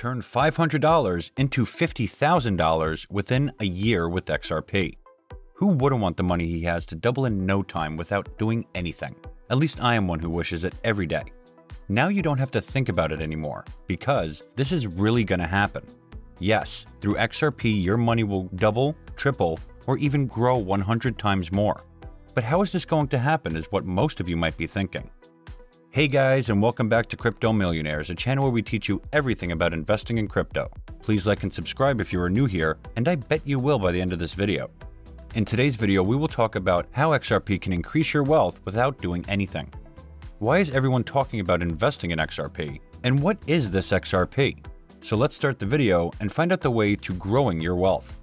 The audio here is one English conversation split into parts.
Turn $500 into $50,000 within a year with XRP. Who wouldn't want the money he has to double in no time without doing anything? At least I am one who wishes it every day. Now you don't have to think about it anymore, because this is really gonna happen. Yes, through XRP your money will double, triple, or even grow 100 times more. But how is this going to happen is what most of you might be thinking. Hey guys, and welcome back to Crypto Millionaires, a channel where we teach you everything about investing in crypto. Please like and subscribe if you are new here, and I bet you will by the end of this video. In today's video, we will talk about how XRP can increase your wealth without doing anything. Why is everyone talking about investing in XRP? And what is this XRP? So let's start the video and find out the way to growing your wealth.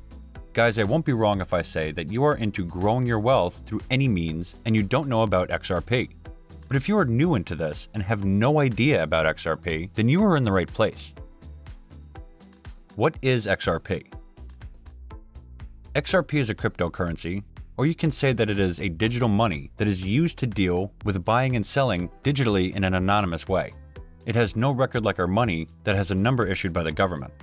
Guys, I won't be wrong if I say that you are into growing your wealth through any means and you don't know about XRP. But if you are new into this and have no idea about XRP, then you are in the right place. What is XRP? XRP is a cryptocurrency, or you can say that it is a digital money that is used to deal with buying and selling digitally in an anonymous way. It has no record like our money that has a number issued by the government.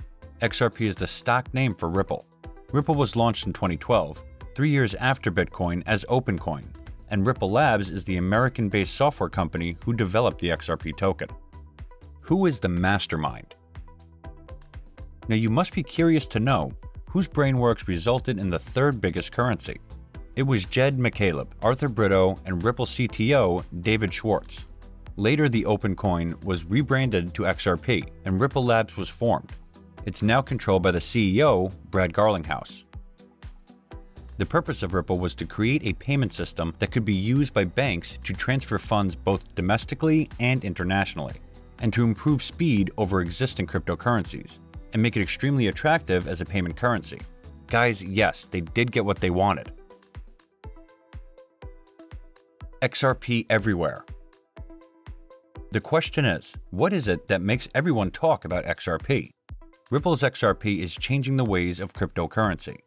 XRP is the stock name for Ripple. Ripple was launched in 2012, 3 years after Bitcoin as OpenCoin, and Ripple Labs is the American-based software company who developed the XRP token. Who is the mastermind? Now you must be curious to know whose brainworks resulted in the third biggest currency. It was Jed McCaleb, Arthur Brito, and Ripple CTO David Schwartz. Later, the OpenCoin was rebranded to XRP, and Ripple Labs was formed. It's now controlled by the CEO, Brad Garlinghouse. The purpose of Ripple was to create a payment system that could be used by banks to transfer funds both domestically and internationally, and to improve speed over existing cryptocurrencies, and make it extremely attractive as a payment currency. Guys, yes, they did get what they wanted. XRP everywhere. The question is, what is it that makes everyone talk about XRP? Ripple's XRP is changing the ways of cryptocurrency.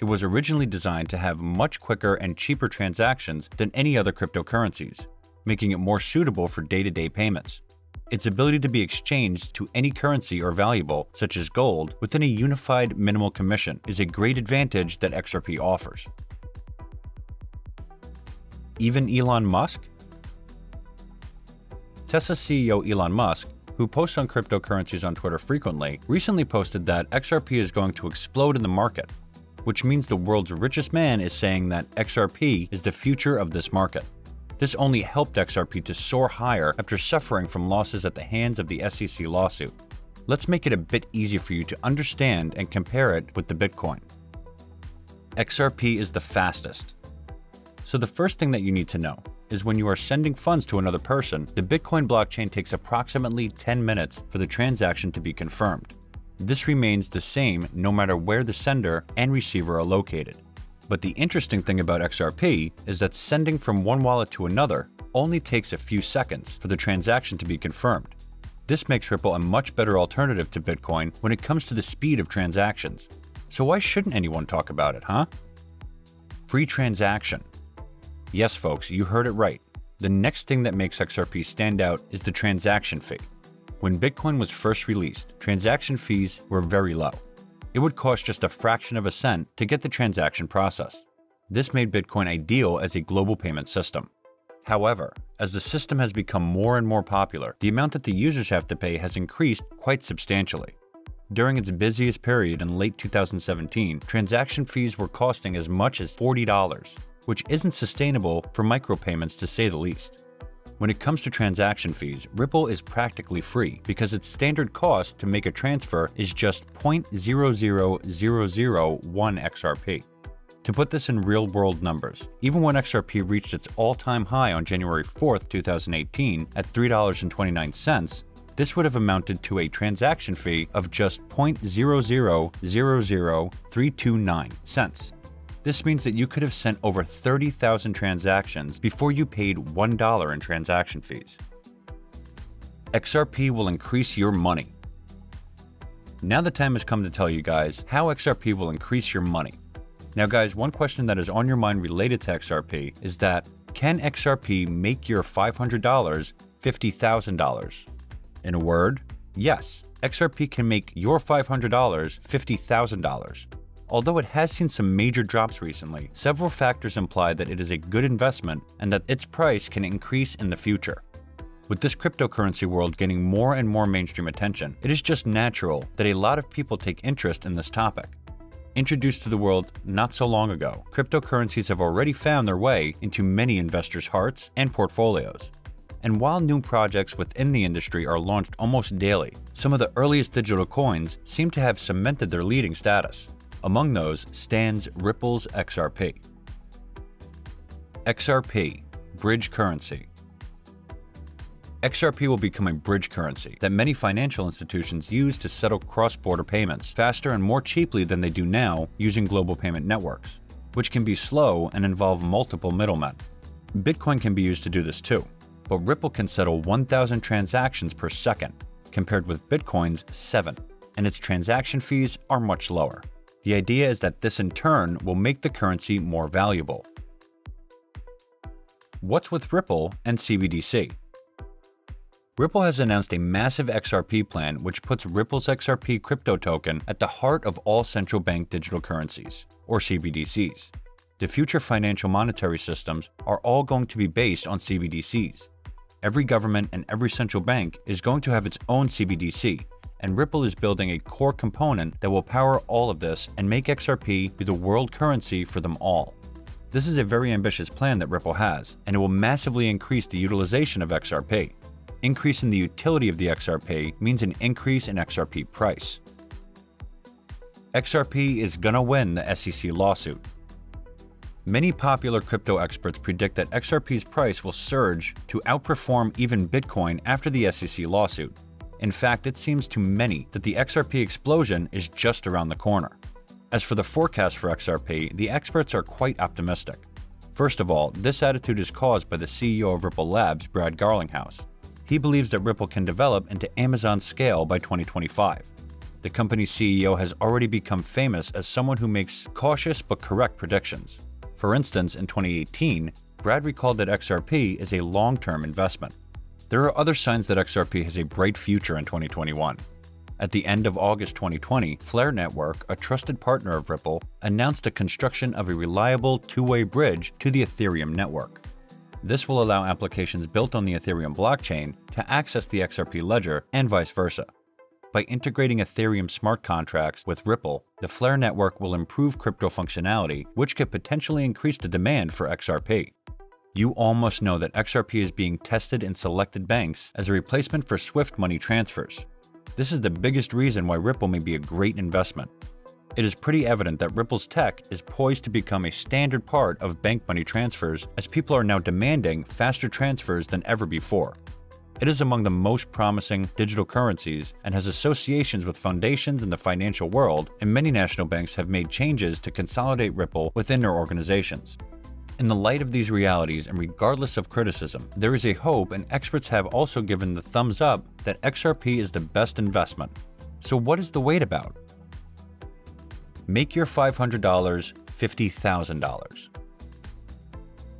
It was originally designed to have much quicker and cheaper transactions than any other cryptocurrencies, making it more suitable for day-to-day payments. Its ability to be exchanged to any currency or valuable, such as gold, within a unified minimal commission is a great advantage that XRP offers. Even Elon Musk? Tesla CEO Elon Musk, who posts on cryptocurrencies on Twitter frequently, recently posted that XRP is going to explode in the market, which means the world's richest man is saying that XRP is the future of this market. This only helped XRP to soar higher after suffering from losses at the hands of the SEC lawsuit. Let's make it a bit easier for you to understand and compare it with the Bitcoin. XRP is the fastest. So the first thing that you need to know is when you are sending funds to another person, the Bitcoin blockchain takes approximately 10 minutes for the transaction to be confirmed. This remains the same no matter where the sender and receiver are located. But the interesting thing about XRP is that sending from one wallet to another only takes a few seconds for the transaction to be confirmed. This makes Ripple a much better alternative to Bitcoin when it comes to the speed of transactions. So why shouldn't anyone talk about it, huh? Free transaction. Yes, folks, you heard it right. The next thing that makes XRP stand out is the transaction fee. When Bitcoin was first released, transaction fees were very low. It would cost just a fraction of a cent to get the transaction processed. This made Bitcoin ideal as a global payment system. However, as the system has become more and more popular, the amount that the users have to pay has increased quite substantially. During its busiest period in late 2017, transaction fees were costing as much as $40, which isn't sustainable for micropayments to say the least. When it comes to transaction fees, Ripple is practically free because its standard cost to make a transfer is just 0.00001 XRP. To put this in real-world numbers, even when XRP reached its all-time high on January 4th, 2018 at $3.29, this would have amounted to a transaction fee of just 0.0000329 cents. This means that you could have sent over 30,000 transactions before you paid $1 in transaction fees. XRP will increase your money. Now the time has come to tell you guys how XRP will increase your money. Now guys, one question that is on your mind related to XRP is that, can XRP make your $500 $50,000? In a word, yes. XRP can make your $500 $50,000. Although it has seen some major drops recently, several factors imply that it is a good investment and that its price can increase in the future. With this cryptocurrency world gaining more and more mainstream attention, it is just natural that a lot of people take interest in this topic. Introduced to the world not so long ago, cryptocurrencies have already found their way into many investors' hearts and portfolios. And while new projects within the industry are launched almost daily, some of the earliest digital coins seem to have cemented their leading status. Among those stands Ripple's XRP. XRP, bridge currency. XRP will become a bridge currency that many financial institutions use to settle cross-border payments faster and more cheaply than they do now using global payment networks, which can be slow and involve multiple middlemen. Bitcoin can be used to do this too, but Ripple can settle 1,000 transactions per second, compared with Bitcoin's 7, and its transaction fees are much lower. The idea is that this in turn will make the currency more valuable. What's with Ripple and CBD.C? Ripple has announced a massive XRP plan which puts Ripple's XRP crypto token at the heart of all central bank digital currencies, or CBDCs. The future financial monetary systems are all going to be based on CBDCs. Every government and every central bank is going to have its own CBDC, and Ripple is building a core component that will power all of this and make XRP be the world currency for them all. This is a very ambitious plan that Ripple has, and it will massively increase the utilization of XRP. Increasing the utility of the XRP means an increase in XRP price. XRP is gonna win the SEC lawsuit. Many popular crypto experts predict that XRP's price will surge to outperform even Bitcoin after the SEC lawsuit. In fact, it seems to many that the XRP explosion is just around the corner. As for the forecast for XRP, the experts are quite optimistic. First of all, this attitude is caused by the CEO of Ripple Labs, Brad Garlinghouse. He believes that Ripple can develop into Amazon's scale by 2025. The company's CEO has already become famous as someone who makes cautious but correct predictions. For instance, in 2018, Brad recalled that XRP is a long-term investment. There are other signs that XRP has a bright future in 2021. At the end of August 2020, Flare Network, a trusted partner of Ripple, announced the construction of a reliable two-way bridge to the Ethereum network. This will allow applications built on the Ethereum blockchain to access the XRP ledger and vice versa. By integrating Ethereum smart contracts with Ripple, the Flare network will improve crypto functionality, which could potentially increase the demand for XRP. You all must know that XRP is being tested in selected banks as a replacement for SWIFT money transfers. This is the biggest reason why Ripple may be a great investment. It is pretty evident that Ripple's tech is poised to become a standard part of bank money transfers as people are now demanding faster transfers than ever before. It is among the most promising digital currencies and has associations with foundations in the financial world, and many national banks have made changes to consolidate Ripple within their organizations. In the light of these realities and regardless of criticism, there is a hope, and experts have also given the thumbs up that XRP is the best investment. So what is the wait about? Make your $500 $50,000.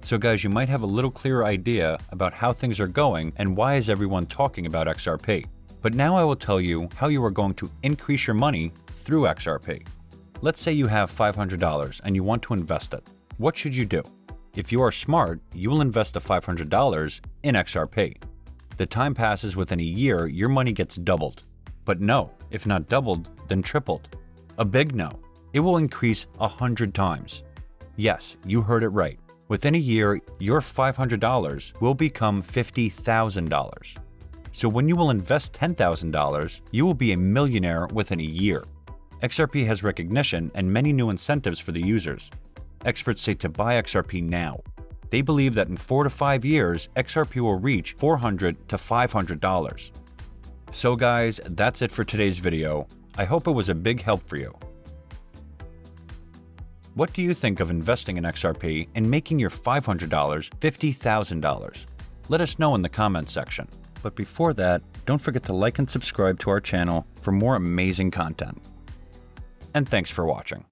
So guys, you might have a little clearer idea about how things are going and why is everyone talking about XRP. But now I will tell you how you are going to increase your money through XRP. Let's say you have $500 and you want to invest it. What should you do? If you are smart, you will invest the $500 in XRP. The time passes, within a year, your money gets doubled. But no, if not doubled, then tripled. A big no. It will increase 100 times. Yes, you heard it right. Within a year, your $500 will become $50,000. So when you will invest $10,000, you will be a millionaire within a year. XRP has recognition and many new incentives for the users. Experts say to buy XRP now. They believe that in 4 to 5 years, XRP will reach $400 to $500. So guys, that's it for today's video. I hope it was a big help for you. What do you think of investing in XRP and making your $500 $50,000? Let us know in the comments section. But before that, don't forget to like and subscribe to our channel for more amazing content. And thanks for watching.